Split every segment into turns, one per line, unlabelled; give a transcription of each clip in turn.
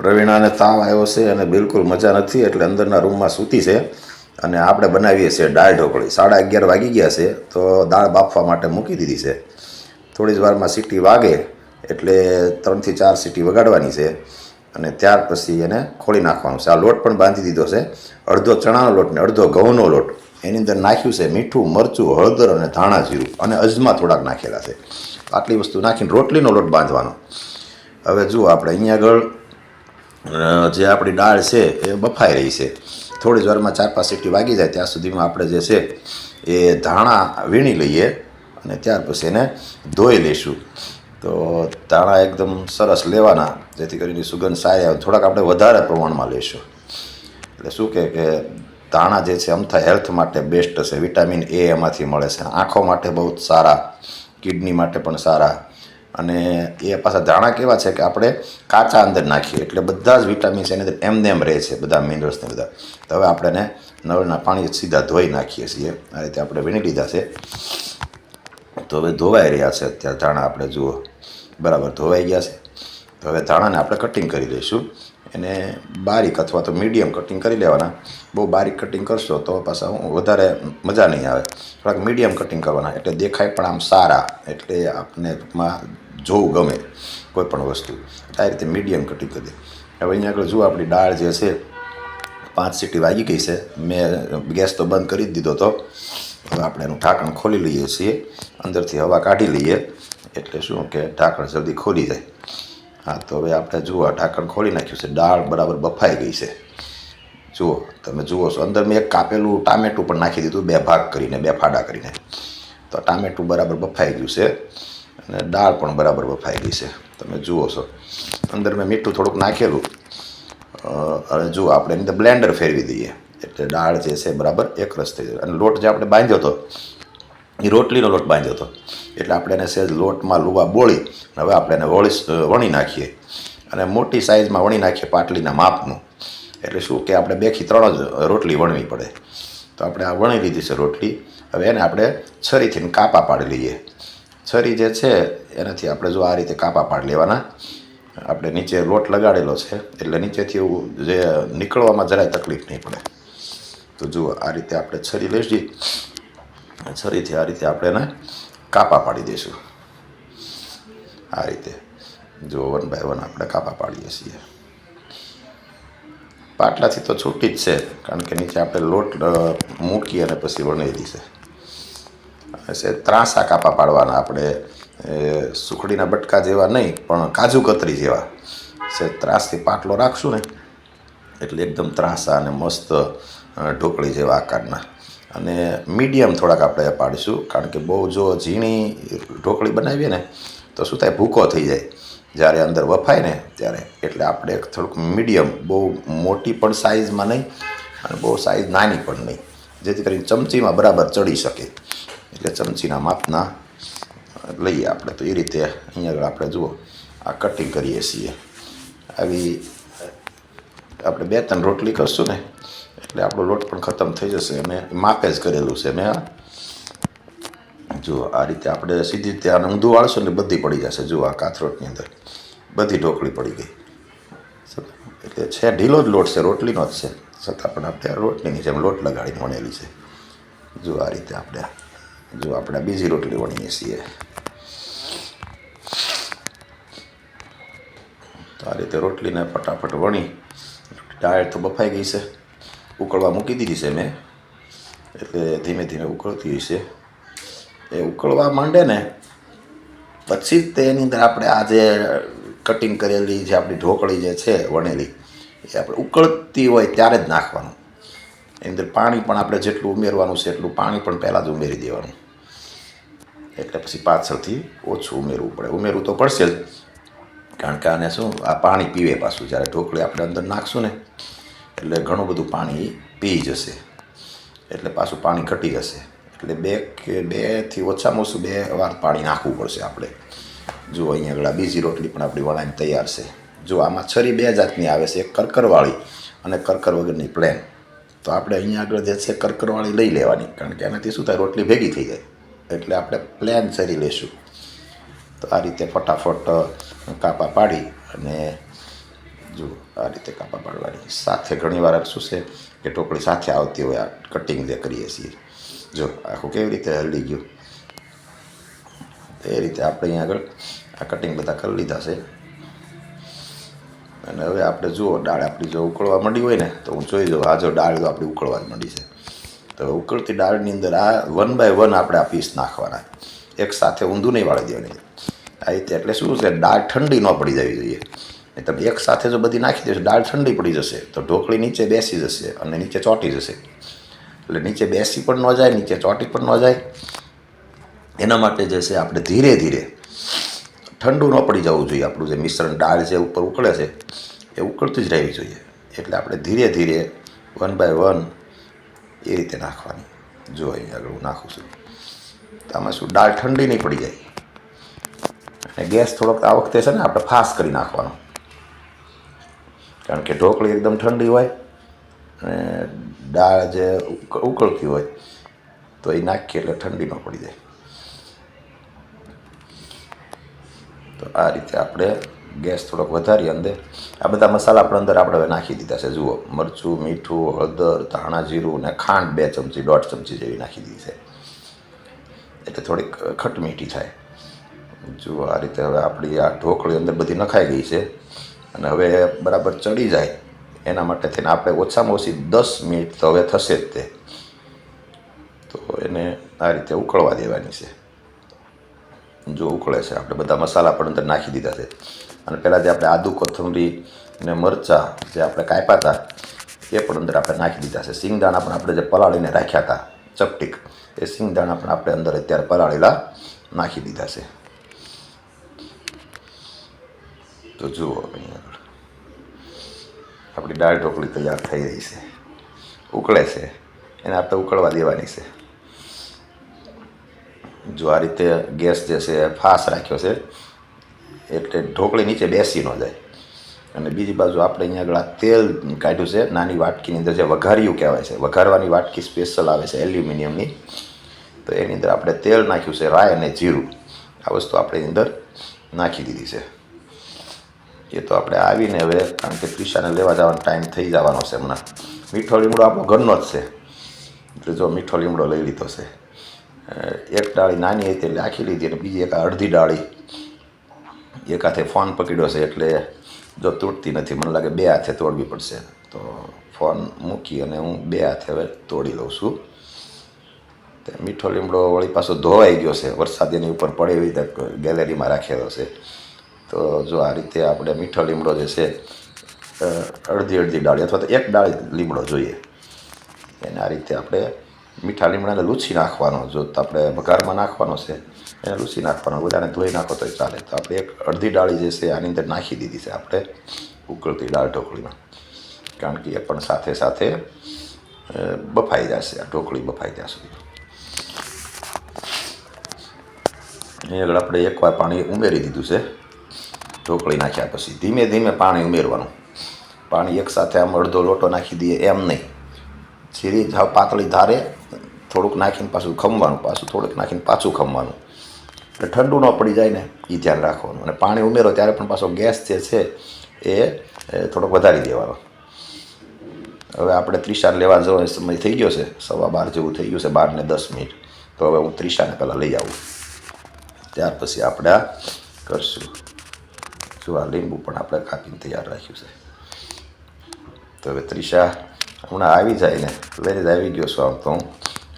રવીણાને તાવ આવ્યો છે અને બિલકુલ મજા નથી, એટલે અંદરના રૂમમાં સૂતી છે. અને આપણે બનાવીએ છીએ દાળ ઢોકળી. 11:30 વાગી ગયા છે, તો દાળ બાફવા માટે મૂકી દીધી છે. થોડી જ વારમાં સીટી વાગે એટલે 3 થી 4 સીટી વગાડવાની છે, અને ત્યાર પછી એને ખોલી નાખવાનું છે. આ લોટ પણ બાંધી દીધો છે, અડધો ચણાનો લોટ ને અડધો ઘઉંનો લોટ. એની અંદર નાખ્યું છે મીઠું, મરચું, હળદર અને ધાણા જીરું અને અજમા થોડાક નાખેલા છે. આટલી વસ્તુ નાખીને રોટલીનો લોટ બાંધવાનો. હવે જુઓ, આપણે અહીંયા આગળ જે આપણી દાળ છે એ બફાઈ રહી છે. થોડી જ વારમાં 4-5 સીટી વાગી જાય ત્યાં સુધીમાં આપણે જે છે એ ધાણા વીણી લઈએ, અને ત્યાર પછી એને ધોઈ લઈશું. તો ધાણા એકદમ સરસ લેવાના, જેથી કરીને સુગંધ સારી આવે. થોડાક આપણે વધારે પ્રમાણમાં લઈશું. એટલે શું કે ધાણા જે છે અમથા હેલ્થ માટે બેસ્ટ છે. વિટામિન એ એમાંથી મળે છે. આંખો માટે બહુ સારા, કિડની માટે પણ સારા. અને એ પાછા ધાણા કેવા છે કે આપણે કાચા અંદર નાખીએ એટલે બધા જ વિટામિન્સ એની અંદર એમને એમ રહે છે, બધા મિનરલ્સને બધા. તો હવે આપણે એને નળના પાણી સીધા ધોઈ નાખીએ છીએ. આ રીતે આપણે વીણી લીધા છે. તો હવે ધોવાઈ રહ્યા છે અત્યારે ધાણા. આપણે જુઓ, બરાબર ધોવાઈ ગયા છે. તો હવે ધાણાને આપણે કટિંગ કરી લઈશું. એને બારીક અથવા તો મીડિયમ કટિંગ કરી લેવાના. બહુ બારીક કટિંગ કરશો તો પાછા વધારે મજા નહીં આવે. થોડાક મીડિયમ કટિંગ કરવાના, એટલે દેખાય પણ આમ સારા, એટલે આપણે ટૂંકમાં જોવું ગમે કોઈ પણ વસ્તુ. આ રીતે મીડિયમ કટિંગ કરી દે. હવે અહીંયા આગળ જુઓ, આપણી દાળ જે છે 5 સીટી વાગી ગઈ છે. મેં ગેસ તો બંધ કરી જ દીધો હતો. હવે આપણે એનું ઢાંકણ ખોલી લઈએ છીએ, અંદરથી હવા કાઢી લઈએ, એટલે શું કે ઢાંકણ જલ્દી ખોલી જાય. હા, તો હવે આપણે જુઓ, ઢાંકણ ખોલી નાખ્યું છે. દાળ બરાબર બફાઈ ગઈ છે. જુઓ, તમે જુઓ છો, અંદર મેં એક કાપેલું ટામેટું પણ નાખી દીધું, 2 ભાગ કરીને, 2 ફાડા કરીને. તો ટામેટું બરાબર બફાઈ ગયું છે, અને દાળ પણ બરાબર બફાઈ ગઈ છે. તમે જુઓ છો, અંદર મેં મીઠું થોડુંક નાખેલું. હવે જુઓ, આપણે એની અંદર બ્લેન્ડર ફેરવી દઈએ, એટલે દાળ જે છે બરાબર એકરસ થઈ જાય. અને લોટ જે આપણે બાંધ્યો હતો એ રોટલીનો લોટ બાંધ્યો હતો, એટલે આપણે એને સહેજ લોટમાં લુવા બોળી હવે આપણે એને વણી નાખીએ. અને મોટી સાઇઝમાં વણી નાખીએ, પાટલીના માપનું. એટલે શું કે આપણે 2 થી 3 જ રોટલી વણવી પડે. તો આપણે આ વણી લીધી છે રોટલી. હવે એને આપણે છરીથી કાપા પાડી લઈએ. છરી જે છે એનાથી આપણે જો આ રીતે કાપા પાડી લેવાના. આપણે નીચે લોટ લગાડેલો છે, એટલે નીચેથી એવું જે નીકળવામાં જરાય તકલીફ નહીં પડે. તો જુઓ, આ રીતે આપણે છરી લઈશી. છરીથી આ રીતે આપણે એને કાપા પાડી દઈશું. આ રીતે જો 1 બાય 1 આપણે કાપા પાડીએ છીએ. પાટલાથી તો છૂટી જ છે, કારણ કે નીચે આપણે લોટ મૂકી અને પછી વણેલી છે. ત્રાંસા કાપા પાડવાના આપણે, સુખડીના બટકા જેવા નહીં, પણ કાજુ કતરી જેવા છે. ત્રાસથી પાટલો રાખશું ને એટલે એકદમ ત્રાંસા અને મસ્ત ઢોકળી જેવા આકારના. અને મીડિયમ થોડાક આપણે પાડીશું, કારણ કે બહુ જો ઝીણી ઢોકળી બનાવીએ ને તો શું થાય, ભૂકો થઈ જાય જ્યારે અંદર વફાય ને ત્યારે. એટલે આપણે થોડુંક મીડિયમ, બહુ મોટી પણ સાઇઝમાં નહીં અને બહુ સાઇઝ નાની પણ નહીં, જેથી કરીને ચમચીમાં બરાબર ચડી શકે. એટલે ચમચીના માપના લઈએ આપણે. તો એ રીતે અહીંયા આગળ આપણે જુઓ, આ કટિંગ કરીએ છીએ. આવી આપણે 2-3 રોટલી કરશું ને એટલે આપણો લોટ પણ ખતમ થઈ જશે. અને માપે જ કરેલું છે મેં. જુઓ, આ રીતે આપણે સીધી રીતે આને ઊંધું વાળશું ને બધી પડી જશે. જુઓ, આ કાથરોટની અંદર બધી ઢોકળી પડી ગઈ. એટલે છે ઢીલો જ લોટ છે, રોટલીનો જ છે, છતાં પણ આપણે રોટલીની જેમ લોટ લગાડીને વણેલી છે. જુઓ, આ રીતે આપણે બીજી રોટલી વણીએ છીએ. તો આ રીતે રોટલીને ફટાફટ વણી. દાળ તો બફાઈ ગઈ છે, ઉકળવા મૂકી દીધી છે મેં, એટલે ધીમે ધીમે ઉકળતી હશે. એ ઉકળવા માંડે ને પછી જ તેની અંદર આપણે આ જે કટિંગ કરેલી જે આપણી ઢોકળી જે છે વણેલી, એ આપણે ઉકળતી હોય ત્યારે જ નાખવાનું. એની અંદર પાણી પણ આપણે જેટલું ઉમેરવાનું છે એટલું પાણી પણ પહેલાં જ ઉમેરી દેવાનું. એટલે પછી પાછળથી ઓછું ઉમેરવું પડે. ઉમેરવું તો પડશે જ, કારણ કે આને શું, આ પાણી પીવે પાછું. જ્યારે ઢોકળી આપણે અંદર નાખશું ને એટલે ઘણું બધું પાણી પી જશે, એટલે પાછું પાણી ઘટી જશે. એટલે 2 થી ઓછામાં ઓછું 2 વાર પાણી નાખવું પડશે આપણે. જો અહીંયા આગળ બીજી રોટલી પણ આપણી વણાઈને તૈયાર છે. જો આમાં છરી 2 જાતની આવે છે, એક કરકરવાળી અને કરકર વગરની પ્લેન. તો આપણે અહીંયા આગળ જે છે કરકરવાળી લઈ લેવાની, કારણ કે એનાથી શું થાય, રોટલી ભેગી થઈ જાય. એટલે આપણે પ્લેન છરી લઈશું. તો આ રીતે ફટાફટ કાપા પાડી અને જુઓ, આ રીતે કાપા પાડવાની. સાથે ઘણીવાર શું છે કે ઢોકળી સાથે આવતી હોય આ કટિંગ જે કરીએ છીએ. જો આખું કેવી રીતે હલડી ગયું એ રીતે આપણે અહીંયા આગળ આ કટિંગ બધા કરી લીધા છે. અને હવે આપણે જુઓ દાળ આપણી જો ઉકળવા માંડી હોય ને તો હું જોઈ જાઉં આ જો દાળ તો આપણી ઉકળવા માંડી છે. તો ઉકળતી દાળની અંદર આ 1 બાય 1 આપણે આ પીસ નાખવાના, એક સાથે ઊંધું નહીં વાળી દેવાની આ રીતે. એટલે શું છે દાળ ઠંડી ન પડી જવી જોઈએ. તમે એક સાથે જો બધી નાખી દેશો દાળ ઠંડી પડી જશે તો ઢોકળી નીચે બેસી જશે અને નીચે ચોંટી જશે. એટલે નીચે બેસી પણ ન જાય, નીચે ચોંટી પણ ન જાય. એના માટે જે છે આપણે ધીરે ધીરે ઠંડુ ન પડી જવું જોઈએ. આપણું જે મિશ્રણ દાળ જે ઉપર ઉકળે છે એ ઉકળતી જ રહેવી જોઈએ. એટલે આપણે ધીરે ધીરે 1 બાય 1 એ રીતે નાખવાની. જો અહીંયા આગળ હું નાખું છું તો આમાં શું દાળ ઠંડી નહીં પડી જાય. અને ગેસ થોડોક આ વખતે છે ને આપણે ફાસ્ટ કરી નાખવાનો, કારણ કે ઢોકળી એકદમ ઠંડી હોય અને દાળ જે ઉકળતી હોય તો એ નાખીએ એટલે ઠંડી ન પડી જાય. તો આ રીતે આપણે ગેસ થોડોક વધારી અંદર આ બધા મસાલા આપણે અંદર આપણે નાખી દીધા છે. જુઓ મરચું, મીઠું, હળદર, ધાણા જીરું અને ખાંડ 2 ચમચી 1.5 ચમચી જેવી નાખી દીધી છે, એટલે થોડીક ખટ મીઠી થાય. જુઓ આ રીતે હવે આપણી આ ઢોકળી અંદર બધી નખાઈ ગઈ છે. અને હવે બરાબર ચડી જાય એના માટે થઈને આપણે ઓછામાં ઓછી 10 મિનિટ તો હવે થશે જ તે. તો એને આ રીતે ઉકળવા દેવાની છે. જો ઉકળે છે આપણે બધા મસાલા પણ અંદર નાખી દીધા છે. અને પહેલાં જે આપણે આદુ, કોથમરી ને મરચાં જે આપણે કાપ્યા હતા એ પણ અંદર આપણે નાખી દીધા છે. સિંગદાણા પણ આપણે જે પલાળીને રાખ્યા હતા ચપટીક, એ સિંગદાણા પણ આપણે અંદર અત્યારે પલાળેલા નાખી દીધા છે. તો જુઓ અહીંયા આપણી દાળ ઢોકળી તૈયાર થઈ રહી છે. ઉકળે છે એને આપણે ઉકળવા દેવાની છે. જો આ રીતે ગેસ જે છે ફાસ્ટ રાખ્યો છે એટલે ઢોકળી નીચે બેસી ન જાય. અને બીજી બાજુ આપણે અહીંયા આગળ આ તેલ કાઢ્યું છે નાની વાટકીની અંદર, જે વઘારિયું કહેવાય છે. વઘારવાની વાટકી સ્પેશિયલ આવે છે એલ્યુમિનિયમની. તો એની અંદર આપણે તેલ નાખ્યું છે, રાઈ અને જીરું. આ વસ્તુ આપણે એની અંદર નાખી દીધી છે. એ તો આપણે આવીને હવે, કારણ કે ત્રિશાને લેવા જવાનો ટાઈમ થઈ જવાનો છે હમણાં. મીઠો લીમડો આપણો ઘરનો જ છે, એટલે જો મીઠો લીમડો લઈ લીધો છે. એક ડાળી નાની હતી એટલે આખી લીધી, અને બીજી એક અડધી ડાળી એક હાથે ફોન પકડ્યો છે એટલે જો તૂટતી નથી. મને લાગે 2 હાથે તોડવી પડશે. તો ફોન મૂકી અને હું 2 હાથે હવે તોડી લઉં છું. તે મીઠો લીમડો વળી પાછો ધોવાઈ ગયો છે, વરસાદ એની ઉપર પડે એવી રીતે ગેલેરીમાં રાખેલો છે. તો જો આ રીતે આપણે મીઠો લીમડો જે છે અડધી ડાળી અથવા તો 1 ડાળી લીમડો જોઈએ એને આ રીતે આપણે મીઠા લીમડાને લૂછી નાખવાનો. જો તો આપણે વઘારમાં નાખવાનો છે એને લૂછી નાખવાનો, બધાને ધોઈ નાખો તો ચાલે. તો આપણે અડધી ડાળી જે છે આની અંદર નાખી દીધી છે આપણે ઉકળતી દાળ ઢોકળીમાં, કારણ કે એ પણ સાથે સાથે બફાઈ જશે. આ ઢોકળી બફાઈ ત્યાં સુધી અહીં આગળ આપણે એકવાર પાણી ઉમેરી દીધું છે. ઢોકળી નાખ્યા પછી ધીમે ધીમે પાણી ઉમેરવાનું. પાણી એકસાથે આમ અડધો લોટો નાખી દઈએ એમ નહીં. જીરી જાવ પાતળી ધારે થોડુંક નાખીને પાછું ખમવાનું, પાછું થોડુંક નાખીને પાછું ખમવાનું. એટલે ઠંડુ ન પડી જાય ને એ ધ્યાન રાખવાનું. અને પાણી ઉમેરો ત્યારે પણ પાછો ગેસ જે છે એ થોડોક વધારી દેવાનો. હવે આપણે ત્રિશાને લેવા જવાનો સમય થઈ ગયો છે, 12:15 જેવું થઈ ગયું છે, 12 ને 10 મિનિટ. તો હવે હું ત્રિશાને પહેલાં લઈ આવું, ત્યાર પછી આપણે આ કરશું. જો આ લીંબુ પણ આપણે કાપીને તૈયાર રાખ્યું છે. તો હવે ત્રિશા હમણાં આવી જાય ને, લઈને જ આવી ગયો છું આમ તો હું.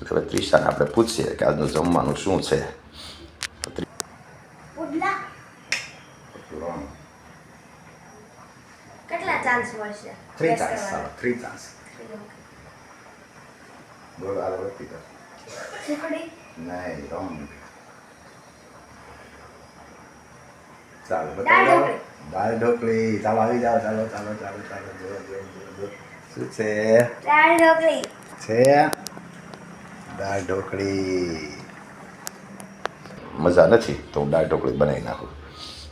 એટલે હવે ત્રિશાને આપણે પૂછીએ કે આજનું જમવાનું શું છે.
કેટલા ચાન્સ મળશે?
3 ચાન્સ. બોલો આ વખતે
ખીચડી
નહીં રોંગ. ચાલો દાળ ઢોકળી. ચાલો આવી જાઓ. ચાલો શું છે?
દાળ ઢોકળી
છે દાળ ઢોકળી. મજા નથી તો હું દાળ ઢોકળી બનાવી નાખું.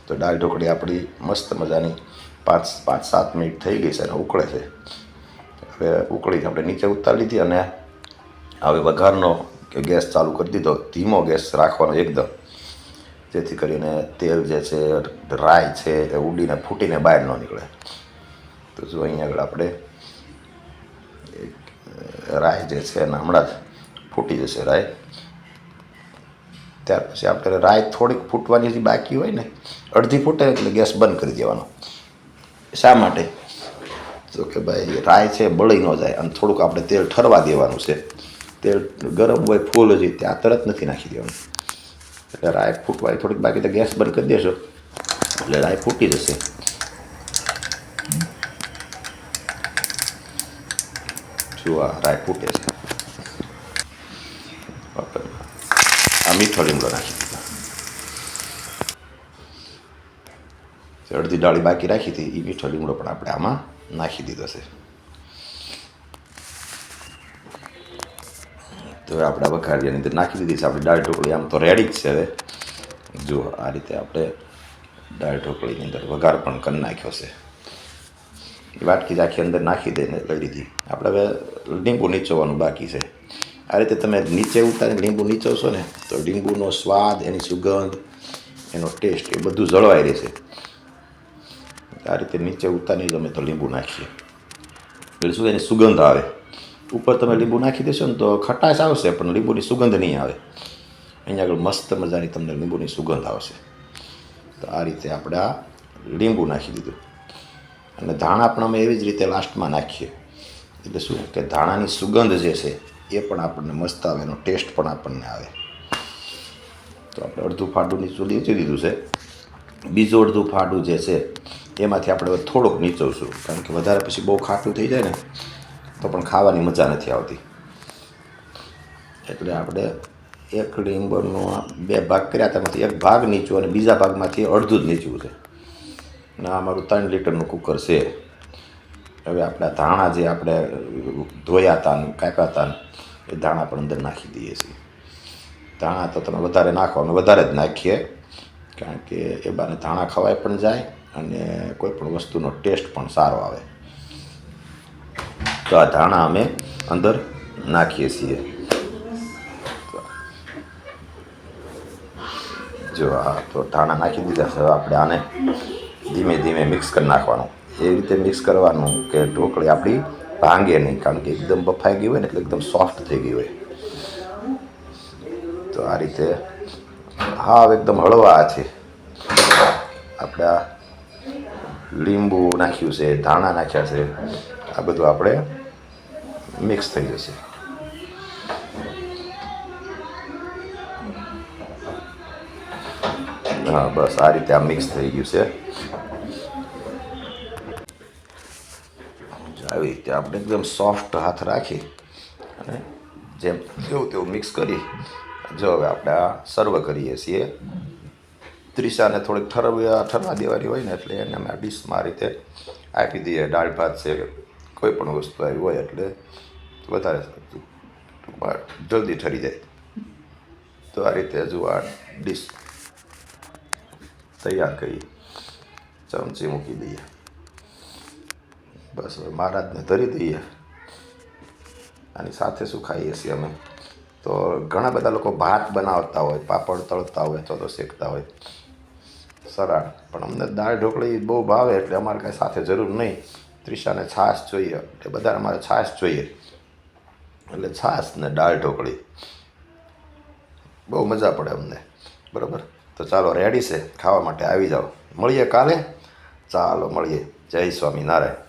તો દાળ ઢોકળી આપણી મસ્ત મજાની 5-7 મિનિટ થઈ ગઈ છે અને ઉકળે છે. હવે ઉકળી આપણે નીચે ઉતારી લીધી અને હવે વઘારનો ગેસ ચાલુ કરી દીધો. ધીમો ગેસ રાખવાનો એકદમ, જેથી કરીને તેલ જે છે, રાઈ છે એ ઉડીને ફૂટીને બહાર ન નીકળે. તો જો અહીંયા આગળ આપણે રાય જે છે એના હમણાં જ ફૂટી જશે રાય. ત્યાર પછી આપણે રાય થોડીક ફૂટવાની જે બાકી હોય ને, અડધી ફૂટે એટલે ગેસ બંધ કરી દેવાનો. શા માટે? તો કે ભાઈ રાય છે બળી ન જાય, અને થોડુંક આપણે તેલ ઠરવા દેવાનું છે. તેલ ગરમ હોય ફૂલ હજી ત્યાં તરત નથી નાખી દેવાનું. એટલે રાય ફૂટવાની થોડીક બાકી તો ગેસ બંધ કરી દેશો એટલે રાય ફૂટી જશે. જો આ રાય ફૂટે છે. આ મીઠો લીમડો નાખી દીધો. અડધી ડાળી બાકી રાખી હતી એ મીઠો લીમડો પણ આપણે આમાં નાખી દીધો છે. તો હવે આપણે વઘારિયાની અંદર નાખી દીધી છે આપણી દાળ ઢોકળી. આમ તો રેડી જ છે હવે. જુઓ આ રીતે આપણે દાળ ઢોકળીની અંદર વઘાર પણ કરી નાખ્યો છે. એ વાટકી જ આખી અંદર નાખી દઈને લઈ લીધી. આપણે હવે લીંબુ નીચોવાનું બાકી છે. આ રીતે તમે નીચે ઉતારીને લીંબુ નીચવશો ને તો લીંબુનો સ્વાદ, એની સુગંધ, એનો ટેસ્ટ એ બધું જળવાઈ રહેશે. આ રીતે નીચે ઉતારી અમે તો લીંબુ નાખીએ એટલે શું એની સુગંધ આવે. ઉપર તમે લીંબુ નાખી દેશો ને તો ખટાશ આવશે પણ લીંબુની સુગંધ નહીં આવે. અહીંયા આગળ મસ્ત મજાની તમને લીંબુની સુગંધ આવશે. તો આ રીતે આપણે આ લીંબુ નાખી દીધું. અને ધાણા પણ અમે એવી જ રીતે લાસ્ટમાં નાખીએ. એટલે શું કે ધાણાની સુગંધ જે છે એ પણ આપણને મસ્ત આવે, એનો ટેસ્ટ પણ આપણને આવે. તો આપણે અડધું ફાડું નીચું નીચી દીધું છે. બીજું અડધું ફાડું જે છે એમાંથી આપણે હવે થોડુંક નીચવશું, કારણ કે વધારે પછી બહુ ખાટું થઈ જાય ને તો પણ ખાવાની મજા નથી આવતી. એટલે આપણે એક લીંબુનો 2 ભાગ કર્યા, તેમાંથી એક ભાગ નીચું અને બીજા ભાગમાંથી અડધું જ નીચવું છે. અને આ અમારું 3 લીટરનું કુકર છે. હવે આપણા ધાણા જે આપણે ધોયા હતા ને કાપ્યા હતા એ ધાણા પણ અંદર નાખી દઈએ છીએ. ધાણા તો તમે વધારે નાખો, અમે વધારે જ નાખીએ, કારણ કે એ બાને ધાણા ખવાય પણ જાય અને કોઈ પણ વસ્તુનો ટેસ્ટ પણ સારો આવે. તો આ ધાણા અમે અંદર નાખીએ છીએ. જો આ તો ધાણા નાખી દીધા છે. હવે આપણે આને ધીમે ધીમે મિક્સ કરી નાખવાનું. એ રીતે મિક્સ કરવાનું કે ઢોકળી આપણી ભાંગે નહીં, કારણ કે એકદમ બફાઈ ગઈ હોય ને એટલે એકદમ સોફ્ટ થઈ ગઈ હોય. તો આ રીતે હા એકદમ હળવા છે. આપણે આ લીંબુ નાખ્યું છે, ધાણા નાખ્યા છે, આ બધું આપણે મિક્સ થઈ જશે. હા બસ આ રીતે આ મિક્સ થઈ ગયું છે. આવી રીતે આપણે એકદમ સોફ્ટ હાથ રાખી અને જેમ જેવું તેવું મિક્સ કરી જો હવે આપણે આ સર્વ કરીએ છીએ. ત્રિશાને થોડીક ઠરવા દેવાની હોય ને એટલે એને અમે આ ડીશમાં આ રીતે આપી દઈએ. દાળ ભાત છે, કોઈ પણ વસ્તુ આવી હોય એટલે વધારે ટૂંકમાં જલ્દી ઠરી જાય. તો આ રીતે હજુ આ ડીશ તૈયાર કરી ચમચી મૂકી દઈએ. બસ હવે મહારાજને ધરી દઈએ. આની સાથે શું ખાઈએ છીએ અમે તો ઘણા બધા લોકો ભાત બનાવતા હોય, પાપડ તળતા હોય, તો શેકતા હોય, સરાળ. પણ અમને દાળ ઢોકળી બહુ ભાવે એટલે અમારે કાંઈ સાથે જરૂર નહીં. ત્રિશાને છાશ જોઈએ એટલે બધાને અમારે છાશ જોઈએ. એટલે છાશ ને દાળ ઢોકળી બહુ મજા પડે અમને. બરાબર, તો ચાલો રેડી છે ખાવા માટે, આવી જાઓ. મળીએ કાલે. ચાલો મળીએ. જય સ્વામિનારાયણ.